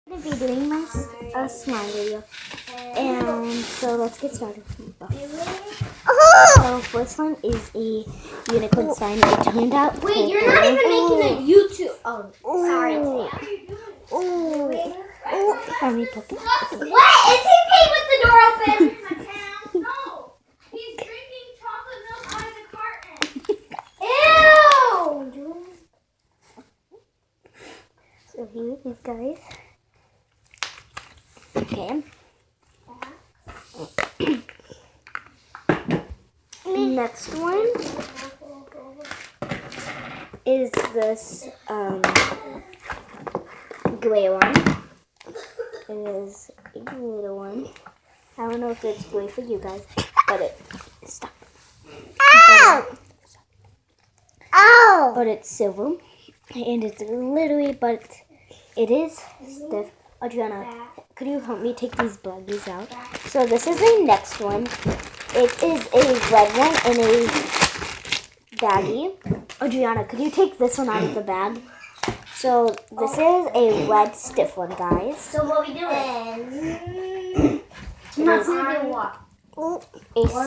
I'm going to be doing my slime video, and so let's get started. So first one is a unicorn slime. It turned out. Wait, you're not even making a YouTube. Oh, sorry. Let me put it. What? Is he peeing with the door open? No, he's drinking chocolate milk out of the carton. Ew! So here it is, guys. Okay. Next one is this gray one. It is a little one. I don't know if it's gray for you guys, but stop. Ow! But it's silver, and it's literally, but it is stiff. Adriana, could you help me take these baggies out? So this is the next one. It is a red one in a baggie. Adriana, could you take this one out of the bag? So this is a red stiff one, guys. So what we doing? Not doing what? A